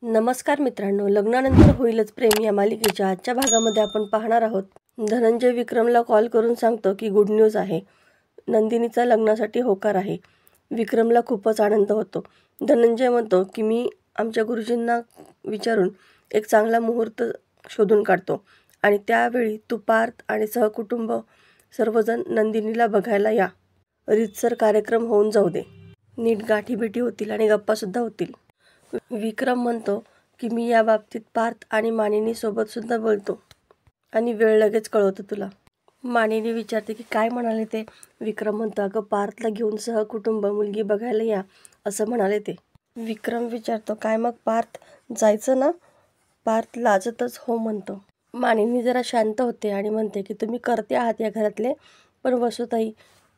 नमस्कार मित्रांनो, लग्नानंतर होईलच प्रेम या मालिकेच्या आजच्या भागामध्ये आपण पाहणार आहोत. धनंजय विक्रमला कॉल करून सांगतो की गुड न्यूज आहे. नंदिनीचा लग्नासाठी होकार आहे. विक्रमला खूपच आनंद होतो. धनंजय म्हणतो की मी आमच्या गुरुजींना विचारून एक चांगला मुहूर्त शोधून काढतो आणि त्यावेळी तू पार्थ आणि सहकुटुंब सर्वजण नंदिनीला बघायला या. रीतसर कार्यक्रम होऊन जाऊ दे. नीट गाठीभेटी होतील आणि गप्पासुद्धा होतील. विक्रम म्हणतो की मी या बाबतीत पार्थ आणि मानिनी सोबत सुद्धा बोलतो आणि वेळ लगेच कळवतो तुला. मानिनी विचारते की काय म्हणाले ते. विक्रम म्हणतो अगं पार्थला घेऊन सहकुटुंब मुलगी बघायला या असं म्हणाले ते. विक्रम विचारतो काय मग पार्थ जायचं ना. पार्थ लाजतच हो म्हणतो. मानिनी जरा शांत होते आणि म्हणते की तुम्ही करते आहात या घरातले, पण वसुताई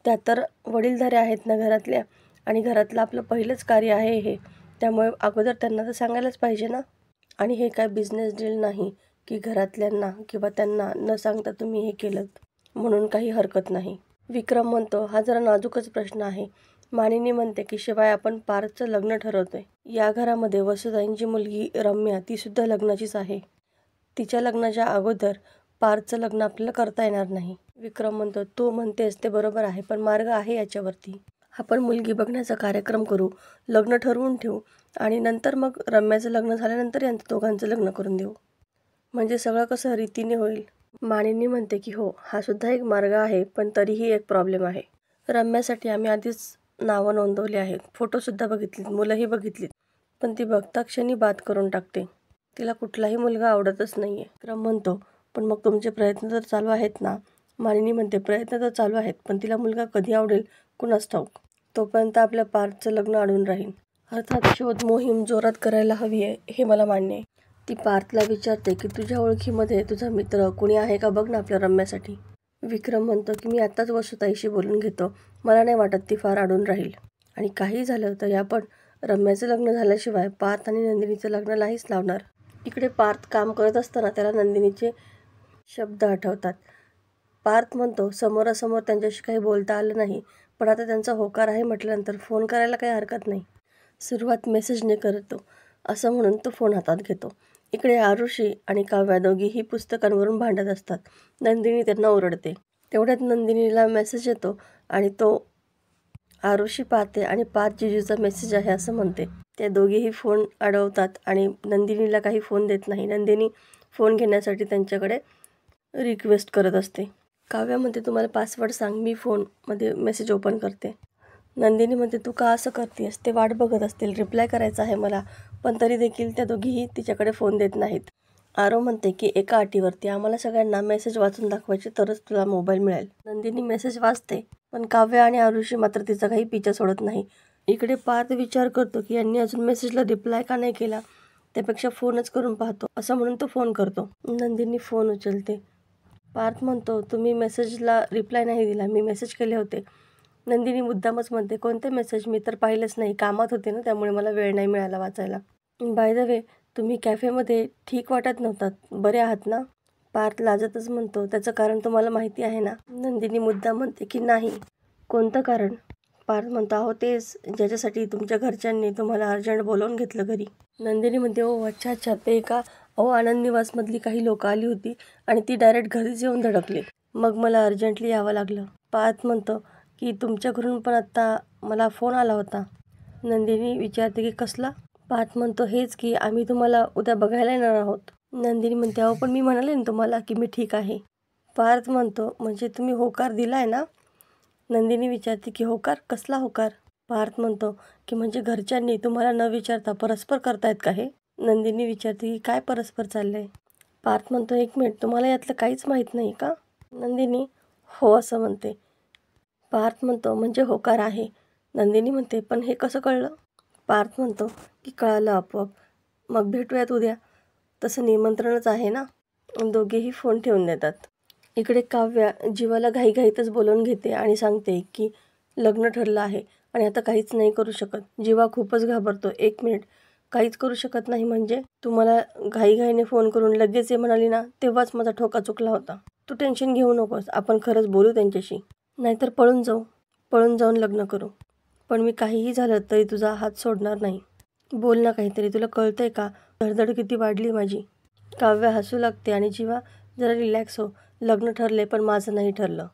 त्या तर वडीलधाऱ्या आहेत ना घरातल्या, आणि घरातलं आपलं पहिलंच कार्य आहे हे, त्यामुळे अगोदर त्यांना तर सांगायलाच पाहिजे ना. आणि हे काय बिझनेस डील नाही की घरातल्यांना किंवा त्यांना न सांगता तुम्ही हे केलं म्हणून काही हरकत नाही. विक्रम म्हणतो हा जरा नाजूकच प्रश्न आहे. मानिनी म्हणते की शिवाय आपण पार्थचं लग्न ठरवतोय. या घरामध्ये वसुताईंची मुलगी रम्या तीसुद्धा लग्नाचीच आहे. तिच्या लग्नाच्या अगोदर पार्थचं लग्न आपल्याला करता येणार नाही. विक्रम म्हणतो तू म्हणतेस ते बरोबर आहे, पण मार्ग आहे याच्यावरती. आपण मुलगी बघण्याचा कार्यक्रम करू, लग्न ठरवून ठेवू आणि नंतर मग रम्याचं लग्न झाल्यानंतर यांचं दोघांचं लग्न करून देऊ. म्हणजे सगळं कसं रीतीने होईल. मानिनी म्हणते की हो हा सुद्धा एक मार्ग आहे, पण तरीही एक प्रॉब्लेम आहे. रम्यासाठी आम्ही आधीच नावं नोंदवली आहेत, फोटोसुद्धा बघितलीत, मुलंही बघितलीत, पण ती बघता क्षणी बाद करून टाकते. तिला कुठलाही मुलगा आवडतच नाही आहे. विक्रम म्हणतो पण मग तुमचे प्रयत्न तर चालू आहेत ना. मानिनी म्हणते प्रयत्न तर चालू आहेत, पण तिला मुलगा कधी आवडेल कुणास ठाऊक. तोपर्यंत आपल्या पार्थचं लग्न अडून राहील. अर्थात शोध मोहीम जोरात करायला हवी आहे हे मला मान्य आहे. ती पार्थला विचारते की तुझ्या ओळखीमध्ये तुझा मित्र कोणी आहे का बघ ना आपल्या रम्यासाठी. विक्रम म्हणतो की मी आत्ताच वसुताईशी बोलून घेतो, मला नाही वाटत ती फार अडून राहील. आणि काही झालं तरी आपण रम्याचं लग्न झाल्याशिवाय पार्थ आणि नंदिनीचं लग्न नाहीच लावणार. इकडे पार्थ काम करत असताना त्याला नंदिनीचे शब्द आठवतात. पार्थ म्हणतो समोरासमोर त्यांच्याशी काही बोलता आलं नाही, पण आता त्यांचा होकार आहे म्हटल्यानंतर फोन करायला काही हरकत नाही. सुरुवात मेसेजने करतो असं म्हणून तो फोन हातात घेतो. इकडे आरुषी आणि काव्या दोघीही पुस्तकांवरून भांडत असतात. नंदिनी त्यांना ओरडते. तेवढ्यात नंदिनीला मेसेज येतो आणि तो आरुषी पाहते आणि पार्थ जिजूचा मेसेज आहे असं म्हणते. त्या दोघीही फोन अडवतात आणि नंदिनीला काही फोन देत नाही. नंदिनी फोन घेण्यासाठी त्यांच्याकडे रिक्वेस्ट करत असते. काव्या म्हणते तुम्हाला पासवर्ड सांग, मी फोनमध्ये मेसेज ओपन करते. नंदिनी म्हणते तू का असं करतेस, ते वाट बघत असतील, रिप्लाय करायचा आहे मला, पण तरी देखील त्या दोघीही तिच्याकडे फोन देत नाहीत. आरो म्हणते की एका अटीवरती, आम्हाला सगळ्यांना मेसेज वाचून दाखवायचे तरच तुला मोबाईल मिळेल. नंदिनी मेसेज वाचते, पण काव्या आणि आरुषी मात्र तिचा काही पिछा सोडत नाही. इकडे पार्थ विचार करतो की यांनी अजून मेसेजला रिप्लाय का नाही केला, त्यापेक्षा फोनच करून पाहतो असं म्हणून तो फोन करतो. नंदिनी फोन उचलते. पार्थ म्हणतो तुम्ही मेसेजला रिप्लाय नाही दिला, मी मेसेज केले होते. नंदिनी मुद्दामच म्हणते कोणते मेसेज, मी तर पाहिलंच नाही, कामात होते ना त्यामुळे मला वेळ नाही मिळाला वाचायला. बाय द वे तुम्ही कॅफेमध्ये ठीक वाटत नव्हतात, बरे आहात ना. पार्थ लाजतच म्हणतो त्याचं कारण तुम्हाला माहिती आहे ना. नंदिनी मुद्दाम म्हणते की नाही. कोणतं कारण. पार्थ म्हणतो अहो तेच ज्याच्यासाठी तुमच्या घरच्यांनी तुम्हाला अर्जंट बोलावून घेतलं घरी. नंदिनी म्हणते ओ अच्छा अच्छा ते का. अहो आनंद निवासमधली काही लोकं आली होती आणि ती डायरेक्ट घरीच येऊन धडकली, मग मला अर्जंटली यावं लागलं. पार्थ म्हणतो की तुमच्या घरून पण आत्ता मला फोन आला होता. नंदिनी विचारते की कसला. पार्थ म्हणतो हेच की आम्ही तुम्हाला उद्या बघायला येणार आहोत. नंदिनी म्हणते अहो पण मी म्हणाले ना तुम्हाला की मी ठीक आहे. पार्थ म्हणतो म्हणजे तुम्ही होकार दिलाय ना. नंदिनी विचारते की होकार, कसला होकार. पार्थ म्हणतो की म्हणजे घरच्यांनी तुम्हाला न विचारता परस्पर करतायत का हे. नंदिनी विचारते की काय परस्पर चाललंय. पार्थ म्हणतो एक मिनिट, तुम्हाला यातलं काहीच माहीत नाही का. नंदिनी हो असं म्हणते. पार्थ म्हणतो म्हणजे होकार आहे. नंदिनी म्हणते पण हे कसं कळलं. पार्थ म्हणतो की कळालं आपोआप, मग भेटूयात उद्या, तसं निमंत्रणच आहे ना. दोघेही फोन ठेवून देतात. इकडे काव्या जीवाला घाईघाईतच बोलवून घेते आणि सांगते की लग्न ठरलं आहे आणि आता काहीच नाही करू शकत. जीवा खूपच घाबरतो. एक मिनिट, काहीच करू शकत नाही म्हणजे. तुम्हाला घाईघाईने फोन करून लगेच ये म्हणाली ना, तेव्हाच माझा ठोका चुकला होता. तू टेन्शन घेऊ नकोस, आपण खरंच बोलू त्यांच्याशी, नाहीतर पळून जाऊन लग्न करू. पण मी काहीही झालं तरी तुझा हात सोडणार नाही. बोल ना काहीतरी, तुला कळतंय का? धडधड किती वाढली माझी. काव्या हसू लागते आणि जीवा जरा रिलॅक्स हो. लग्न ठरले पण माझं नाही ठरलं.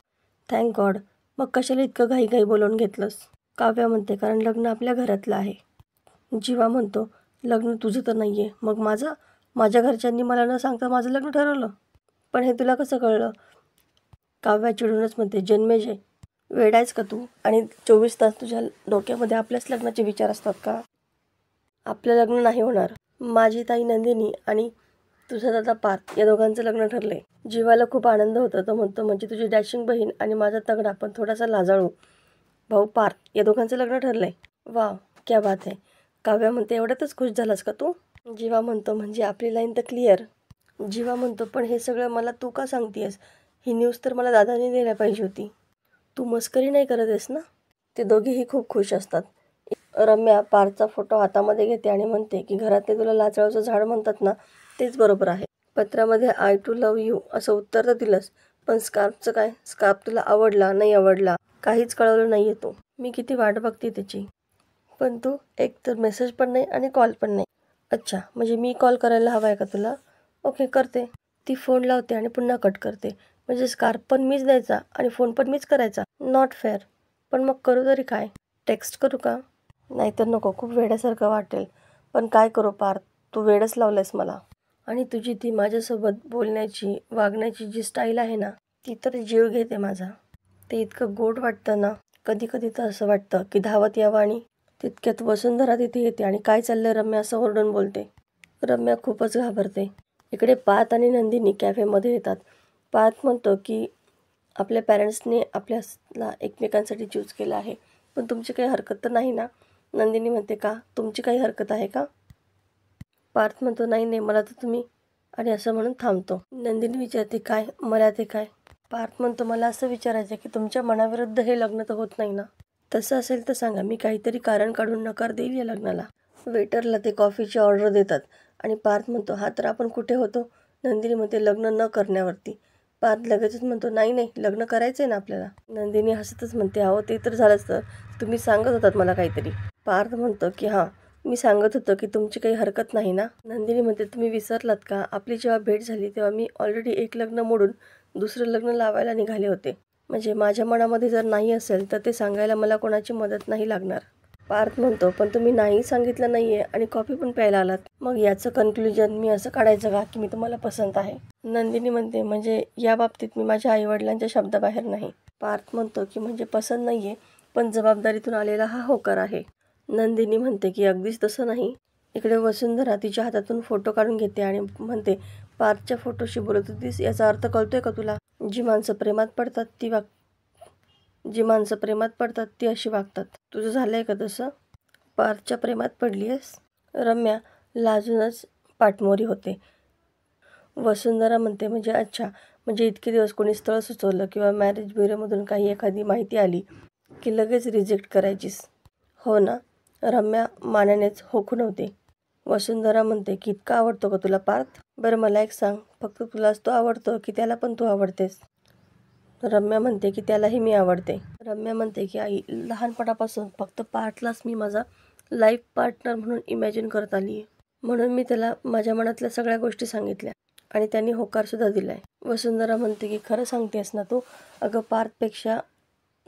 Thank God. मग कशाला इतकं घाईघाई बोलावून घेतलंस? काव्या म्हणते कारण लग्न आपल्या घरातलं आहे. जीवा म्हणतो लग्न तुझं तर नाही आहे, मग माझं? माझ्या घरच्यांनी मला न सांगता माझं लग्न ठरवलं. पण हे तुला कसं कळलं? काव्या चिडूनच म्हणते जन्मेजय, वेडायच का तू? आणि 24 तास तुझ्या डोक्यामध्ये आपल्याच लग्नाचे विचार असतात का? आपलं लग्न नाही होणार. माझी ताई नंदिनी आणि तुझा दादा पार्थ या दोघांचं लग्न ठरलंय. जीवाला खूप आनंद होता. तो म्हणतो म्हणजे तुझी डॅशिंग बहीण आणि माझा तगडा पण थोडासा लाजाळू भाऊ पार्थ या दोघांचं लग्न ठरलंय. वाव, क्या बात आहे. काव्या म्हणते एवढ्यातच खुश झालास का तू? जीवा म्हणतो म्हणजे आपली लाईन तर क्लिअर. जीवा म्हणतो पण हे सगळं मला तू का सांगतेस? ही न्यूज तर मला दादाने द्यायला पाहिजे होती. तू मस्करी नाही करत आहेस ना? ते दोघेही खूप खुश असतात. रम्या पार्थचा फोटो हातामध्ये घेते आणि म्हणते की घरातले तुला लाजळाचं झाड म्हणतात ना, तेच बरोबर आहे. पत्रामध्ये आय टू लव्ह यू असं उत्तर तर दिलंस, पण स्कार्फचं काय? स्कार्फ तुला आवडला नाही आवडला काहीच कळवलं नाही आहे तू. मी किती वाट बघते त्याची, पण तू एक तर मेसेज पण नाही आणि कॉल पण नाही. अच्छा, म्हणजे मी कॉल करायला हवा आहे का तुला? ओके करते. ती फोन लावते आणि पुन्हा कट करते. म्हणजे स्कार्फ पण मीच द्यायचा आणि फोन पण मीच करायचा. Not fair. पण मग करू तरी काय? टेक्स्ट करू का? नाहीतर नको, खूप वेड्यासारखं वाटेल. पण काय करू पार्थ, तू वेडच लावलंयस मला. आणि तुझी ती माझ्यासोबत बोलण्याची वागण्याची जी स्टाईल आहे ना, ती तर जीव घेते माझा. ते इतकं गोड वाटतं ना, कधी कधी तर असं वाटतं की धावत यावं. आणि तितक्यात वसुंधरा तिथे येते आणि काय चाललंय रम्या असं ओरडून बोलते. रम्या खूपच घाबरते. इकडे पार्थ आणि नंदिनी कॅफेमध्ये येतात. पार्थ म्हणतो की आपल्या पॅरेंट्सने आपल्याला एकमेकांसाठी चूज केलं आहे, पण तुमची काही हरकत तर नाही ना? नंदिनी म्हणते का? तुमची काही हरकत आहे का? पार्थ म्हणतो नाही नाही, मला तर तुम्ही, आणि असं म्हणून थांबतो. नंदिनी विचारते काय? मला ते काय? पार्थ म्हणतो मला असं विचारायचं की तुमच्या मनाविरुद्ध हे लग्न तर होत नाही ना? तसं असेल तर सांगा, मी काहीतरी कारण काढून नकार देईल या लग्नाला. वेटरला ते कॉफीची ऑर्डर देतात आणि पार्थ म्हणतो हा तर आपण कुठे होतो? नंदिनी म्हणते लग्न न करण्यावरती. पार्थ लगेचच म्हणतो नाही नाही, लग्न करायचं आहे ना आपल्याला. नंदिनी हसतच म्हणते अहो ते तर झालंच, तर तुम्ही सांगत होतात मला काहीतरी. पार्थ म्हणतो की हां, मी सांगत होतो की तुमची काही हरकत नाही ना? नंदिनी म्हणते तुम्ही विसरलात का? आपली जेव्हा भेट झाली तेव्हा मी ऑलरेडी एक लग्न मोडून दुसरं लग्न लावायला निघाले होते. म्हणजे माझ्या मनामध्ये जर नाही असेल तर ते सांगायला मला कोणाची मदत नाही लागणार. पार्थ म्हणतो पण तुम्ही नाही सांगितलं नाहीये आणि कॉफी पण प्यायला आलात, मग याचं कन्क्लुजन मी असं काढायचं का की मी तुम्हाला पसंत आहे? नंदिनी म्हणते म्हणजे या बाबतीत मी माझ्या आईवडिलांच्या शब्दाबाहेर नाही. पार्थ म्हणतो की म्हणजे पसंत नाहीये, पण जबाबदारीतून आलेला हा होकार आहे. नंदिनी म्हणते की अगदीच तसं नाही. इकडे वसुंधरा तिच्या हातातून फोटो काढून घेते आणि म्हणते पार्थच्या फोटोशी बोलत होतीस याचा अर्थ कळतोय का तुला? जी माणसं प्रेमात पडतात ती अशी वागतात. तुझं झालंय का तसं? पार्थच्या प्रेमात पडली आहेस? रम्या लाजूनच पाठमोरी होते. वसुंधरा म्हणते म्हणजे अच्छा, म्हणजे इतके दिवस कोणी स्थळ सुचवलं किंवा मॅरेज ब्युरोमधून काही एखादी माहिती आली की लगेच रिजेक्ट करायचीस, हो ना? रम्या मानेनेच हो खुणवते. वसुंधरा म्हणते की इतका आवडतो का तुला पार्थ? बरं मला एक सांग, फक्त तुलाच तो आवडतो की त्याला पण तू आवडतेस? रम्या म्हणते की त्यालाही मी आवडते. रम्या म्हणते की आई, लहानपणापासून फक्त पार्थलाच मी माझा लाईफ पार्टनर म्हणून इमॅजिन करत आली आहे. म्हणून मी त्याला माझ्या मनातल्या सगळ्या गोष्टी सांगितल्या आणि त्यांनी होकारसुद्धा दिलाय. वसुंधरा म्हणते की खरं सांगतेस ना तू? अगं पार्थपेक्षा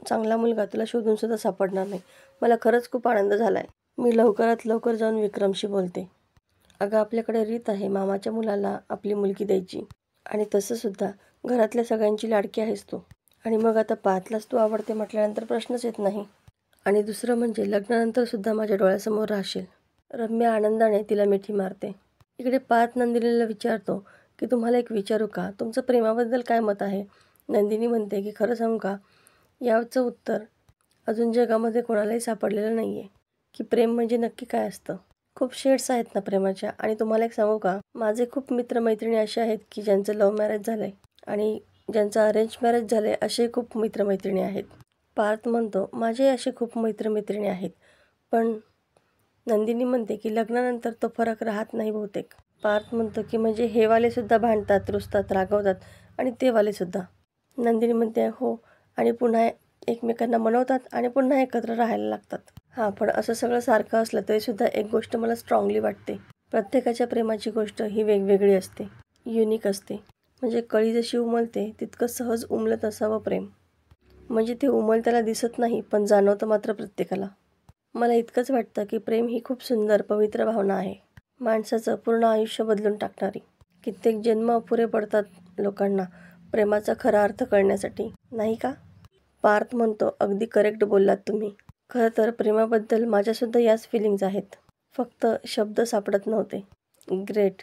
चांगला मुलगा तुला शोधून सुद्धा सापडणार नाही. मला खरंच खूप आनंद झालाय. मी लवकरात लवकर जाऊन विक्रमशी बोलते. अगं आपल्याकडे रीत आहे मामाच्या मुलाला आपली मुलगी द्यायची, आणि तसं सुद्धा घरातल्या सगळ्यांची लाडकी आहेस तू. आणि मग आता पार्थलाच तू आवडते म्हटल्यानंतर प्रश्नच येत नाही. आणि दुसरं म्हणजे लग्नानंतर सुद्धा माझ्या डोळ्यासमोर राहशील. रम्या आनंदाने तिला मिठी मारते. इकडे पार्थ नंदिनीला विचारतो की तुम्हाला एक विचारू का? तुमचं प्रेमाबद्दल काय मत आहे? नंदिनी म्हणते की खरं सांगू का, याचं उत्तर अजून जगामध्ये कोणालाही सापडलेलं नाही आहे की प्रेम म्हणजे नक्की काय असतं. खूप शेड्स आहेत ना प्रेमाच्या. आणि तुम्हाला एक सांगू का, माझे खूप मित्रमैत्रिणी असे आहेत की ज्यांचं लव्ह मॅरेज झालंय आणि ज्यांचं अरेंज मॅरेज झालंय, असे खूप मित्रमैत्रिणी आहेत. पार्थ म्हणतो माझे असे खूप मित्रमैत्रिणी आहेत, पण नंदिनी म्हणते की लग्नानंतर तो फरक राहत नाही बहुतेक. पार्थ म्हणतो की म्हणजे हे वाले सुद्धा भांडतात, रुसतात, रागवतात आणि ते वाले सुद्धा? नंदिनी म्हणते हो, आणि पुन्हा एकमेकांना मनवतात आणि पुन्हा एकत्र राहायला लागतात. हां, पण असं सगळं सारखं असलं तरीसुद्धा एक गोष्ट मला स्ट्रॉंगली वाटते. प्रत्येकाच्या प्रेमाची गोष्ट ही वेगवेगळी असते, युनिक असते. म्हणजे कळी जशी उमलते तितकं सहज उमलत असावं प्रेम. म्हणजे ते उमलत्याला दिसत नाही, पण जाणवतं मात्र प्रत्येकाला. मला इतकंच वाटतं की प्रेम ही खूप सुंदर पवित्र भावना आहे. माणसाचं पूर्ण आयुष्य बदलून टाकणारी. कित्येक जन्म अपुरे पडतात लोकांना प्रेमाचा खरा अर्थ कळण्यासाठी, नाही का? पार्थ म्हणतो, अगदी करेक्ट बोललात तुम्ही. खरं तर प्रेमाबद्दल माझ्यासुद्धा याच फिलिंग्ज आहेत. फक्त शब्द सापडत नव्हते. ग्रेट.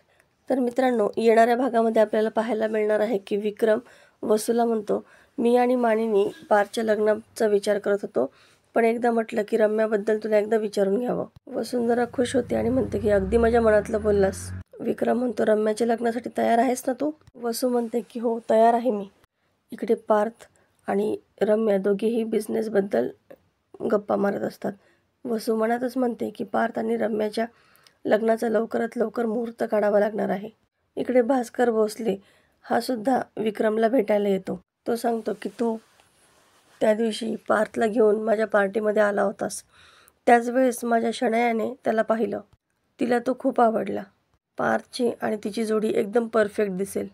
तर मित्रांनो, येणाऱ्या भागामध्ये आपल्याला पाहायला मिळणार आहे की विक्रम वसूला म्हणतो, मी आणि मानिनी पार्थच्या लग्नाचा विचार करत होतो, पण एकदा म्हटलं की रम्याबद्दल तुला एकदा विचारून घ्यावं. वसुंधरा खुश होते आणि म्हणते की अगदी माझ्या मनातलं बोललास. विक्रम म्हणतो, रम्याच्या लग्नासाठी तयार आहेस ना तू? वसू म्हणते की हो, तयार आहे मी. इकडे पार्थ आणि रम्या दोघेही बिझनेसबद्दल गप्पा मारत असतात. वसू मनातच म्हणते की पार्थ आणि रम्याच्या लग्नाचा लवकरात लवकर मुहूर्त काढावा लागणार आहे. इकडे भास्कर भोसले हा सुद्धा विक्रमला भेटायला येतो. तो सांगतो की तू त्या दिवशी पार्थला घेऊन माझ्या पार्टीमध्ये आला होतास. त्याच वेळेस माझ्या शणैयाने त्याला पाहिलं. तिला तो खूप आवडला. पार्थची आणि तिची जोडी एकदम परफेक्ट दिसेल.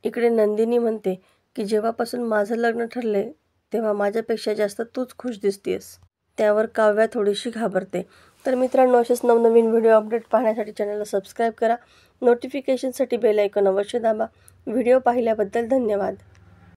इकडे नंदिनी म्हणते की जेव्हापासून माझं लग्न ठरले तेव्हा माझ्यापेक्षा जास्त तूच खुश दिसतेस. त्यावर काव्या थोडीशी घाबरते. तर मित्रांनो, असेच नवनवीन व्हिडिओ अपडेट पाहण्यासाठी चॅनलला सबस्क्राईब करा. नोटिफिकेशनसाठी बेल आयकॉन अवश्य दाबा. व्हिडिओ पाहिल्याबद्दल धन्यवाद.